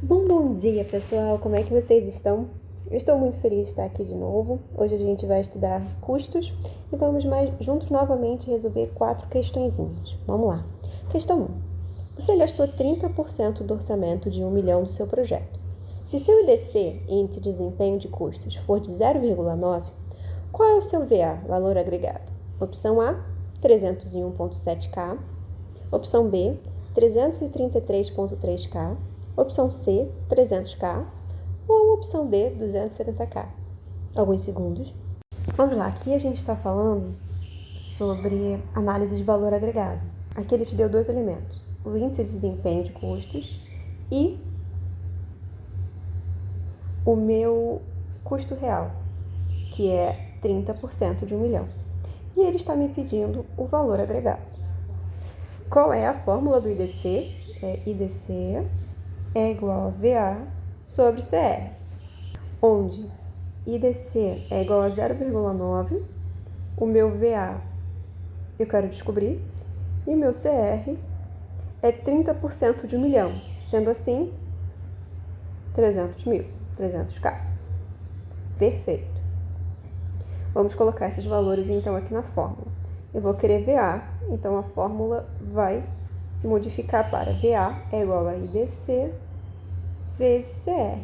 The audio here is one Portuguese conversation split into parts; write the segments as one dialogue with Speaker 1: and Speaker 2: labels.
Speaker 1: Bom dia, pessoal! Como é que vocês estão? Eu estou muito feliz de estar aqui de novo. Hoje a gente vai estudar custos e vamos juntos novamente resolver 4 questõezinhas. Vamos lá. Questão 1. Você gastou 30% do orçamento de 1 milhão do seu projeto. Se seu IDC, índice de desempenho de custos, for de 0,9, qual é o seu VA, valor agregado? Opção A, 301,7K. Opção B, 333,3K. Opção C, 300K. Ou opção D, 270K. Alguns segundos. Vamos lá, aqui a gente está falando sobre análise de valor agregado. Aqui ele te deu 2 elementos, o índice de desempenho de custos e o meu custo real, que é 30% de 1 milhão. E ele está me pedindo o valor agregado. Qual é a fórmula do IDC? IDC é igual a VA sobre CR, onde IDC é igual a 0,9, o meu VA eu quero descobrir, e o meu CR é 30% de 1 milhão, sendo assim, 300K. Perfeito. Vamos colocar esses valores então aqui na fórmula. Eu vou querer VA, então a fórmula vai se modificar para VA é igual a IDC vezes CR.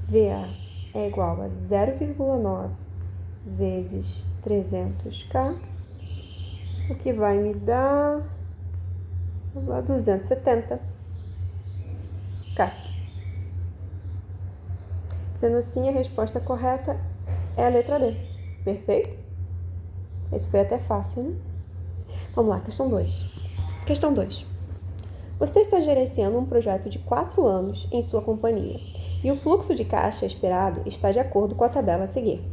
Speaker 1: VA é igual a 0,9 vezes 300K, o que vai me dar 270K. Sendo assim, a resposta correta é a letra D. Perfeito? Esse foi até fácil, né? Vamos lá, questão 2. Questão 2. Você está gerenciando um projeto de 4 anos em sua companhia e o fluxo de caixa esperado está de acordo com a tabela a seguir.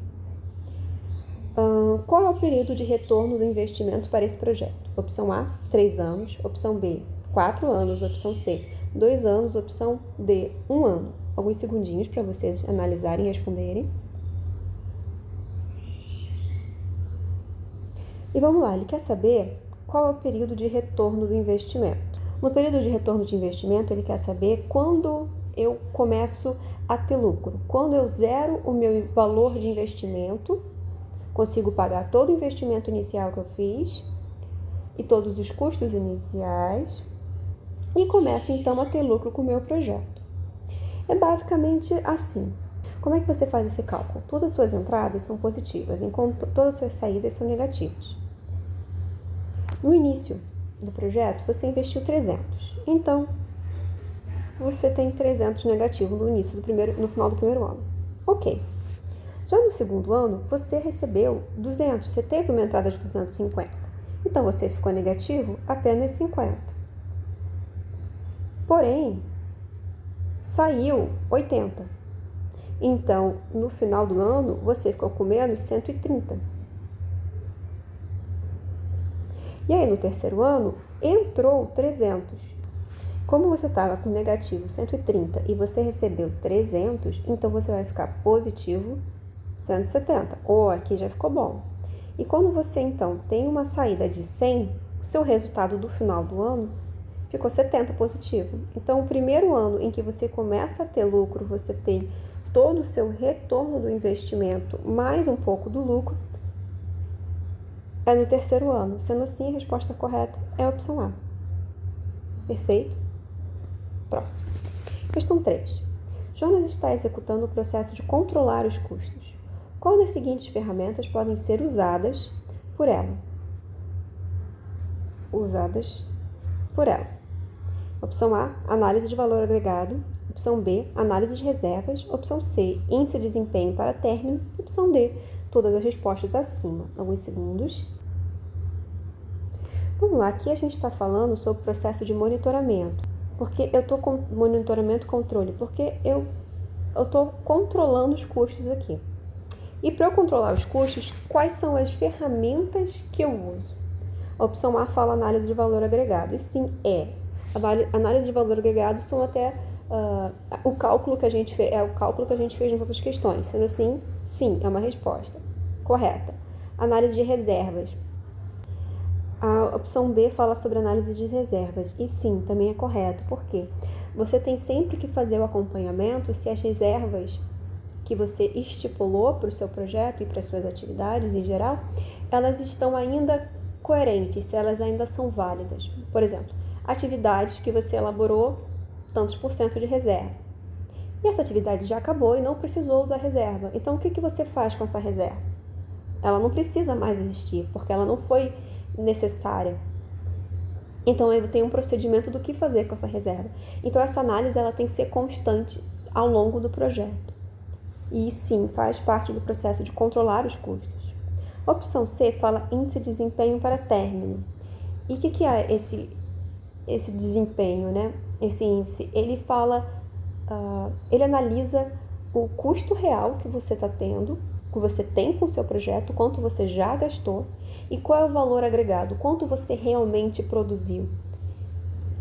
Speaker 1: Qual é o período de retorno do investimento para esse projeto? Opção A, 3 anos. Opção B, 4 anos. Opção C, 2 anos. Opção D, 1 ano. Alguns segundinhos para vocês analisarem e responderem. E vamos lá, ele quer saber qual é o período de retorno do investimento. No período de retorno de investimento, ele quer saber quando eu começo a ter lucro. Quando eu zero o meu valor de investimento, consigo pagar todo o investimento inicial que eu fiz e todos os custos iniciais e começo então a ter lucro com o meu projeto. É basicamente assim. Como é que você faz esse cálculo? Todas as suas entradas são positivas, enquanto todas as suas saídas são negativas. No início do projeto, você investiu 300. Então, você tem 300 negativo no final do primeiro ano. Ok. Já no segundo ano, você recebeu 200. Você teve uma entrada de 250. Então, você ficou negativo apenas 50. Porém, saiu 80. Então, no final do ano, você ficou com menos 130. E aí, no terceiro ano, entrou 300. Como você estava com negativo 130 e você recebeu 300, então você vai ficar positivo 170. Aqui já ficou bom. E quando você, então, tem uma saída de 100, o seu resultado do final do ano ficou 70 positivo. Então, o primeiro ano em que você começa a ter lucro, você tem todo o seu retorno do investimento mais um pouco do lucro, é no terceiro ano. Sendo assim, a resposta correta é a opção A. Perfeito? Próximo. Questão 3. Jonas está executando o processo de controlar os custos. Qual das seguintes ferramentas podem ser usadas por ela? Opção A, análise de valor agregado. Opção B, análise de reservas. Opção C, índice de desempenho para término. Opção D, todas as respostas acima. Alguns segundos. Vamos lá, aqui a gente está falando sobre o processo de monitoramento. Porque eu estou com monitoramento controle, porque eu estou controlando os custos aqui. E para eu controlar os custos, quais são as ferramentas que eu uso? A opção A fala análise de valor agregado. E sim, a análise de valor agregado são até o cálculo que a gente fez, nas outras questões. Sendo assim, sim, é uma resposta correta. Análise de reservas. A opção B fala sobre análise de reservas. E sim, também é correto. Por quê? Você tem sempre que fazer o acompanhamento se as reservas que você estipulou para o seu projeto e para as suas atividades em geral, elas estão ainda coerentes, se elas ainda são válidas. Por exemplo, atividades que você elaborou tantos por cento de reserva. E essa atividade já acabou e não precisou usar reserva. Então, o que você faz com essa reserva? Ela não precisa mais existir, porque ela não foi necessária. Então, eu tenho um procedimento do que fazer com essa reserva. Então, essa análise ela tem que ser constante ao longo do projeto. E sim, faz parte do processo de controlar os custos. A opção C fala índice de desempenho para término. E o que é esse desempenho, né? Esse índice, ele fala, ele analisa o custo real que você está tendo, que você tem com o seu projeto, quanto você já gastou e qual é o valor agregado, quanto você realmente produziu.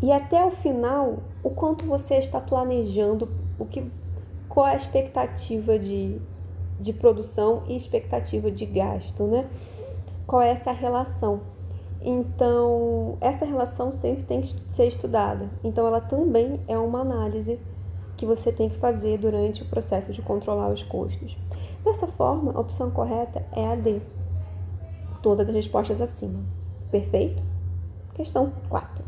Speaker 1: E até o final, o quanto você está planejando, qual é a expectativa de produção e expectativa de gasto, né? Qual é essa relação? Então, essa relação sempre tem que ser estudada. Então, ela também é uma análise que você tem que fazer durante o processo de controlar os custos. Dessa forma, a opção correta é a D. Todas as respostas acima. Perfeito? Questão 4.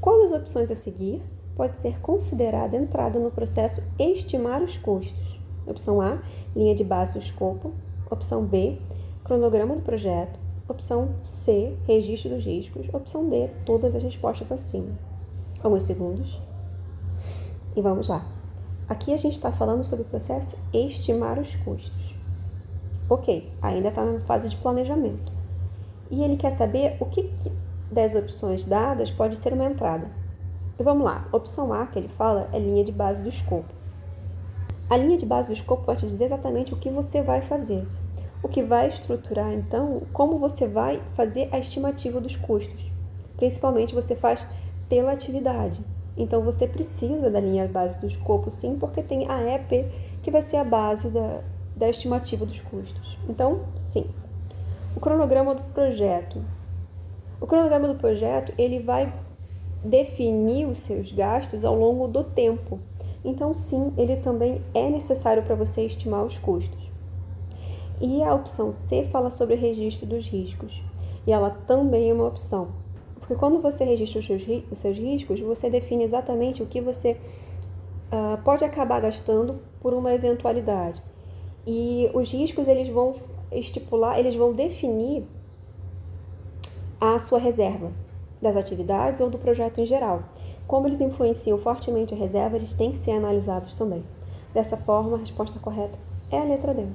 Speaker 1: Qual das opções a seguir pode ser considerada entrada no processo estimar os custos? Opção A, linha de base do escopo. Opção B, cronograma do projeto. Opção C, registro dos riscos. Opção D, todas as respostas acima. Alguns segundos. E vamos lá. Aqui a gente está falando sobre o processo estimar os custos. Ok, ainda está na fase de planejamento. E ele quer saber o que das opções dadas pode ser uma entrada. E vamos lá. Opção A, que ele fala, é linha de base do escopo. A linha de base do escopo vai te dizer exatamente o que você vai fazer. O que vai estruturar, então, como você vai fazer a estimativa dos custos. Principalmente, você faz pela atividade. Então, você precisa da linha base do escopo, sim, porque tem a EP, que vai ser a base da estimativa dos custos. Então, sim. O cronograma do projeto. O cronograma do projeto, ele vai definir os seus gastos ao longo do tempo. Então, sim, ele também é necessário para você estimar os custos. E a opção C fala sobre registro dos riscos. E ela também é uma opção. Porque quando você registra os seus riscos, você define exatamente o que você pode acabar gastando por uma eventualidade. E os riscos, eles vão estipular, eles vão definir a sua reserva das atividades ou do projeto em geral. Como eles influenciam fortemente a reserva, eles têm que ser analisados também. Dessa forma, a resposta correta é a letra D.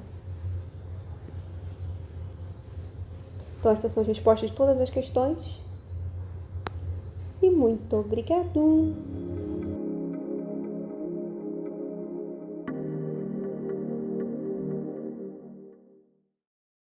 Speaker 1: Então, essas são as respostas de todas as questões. E muito obrigado!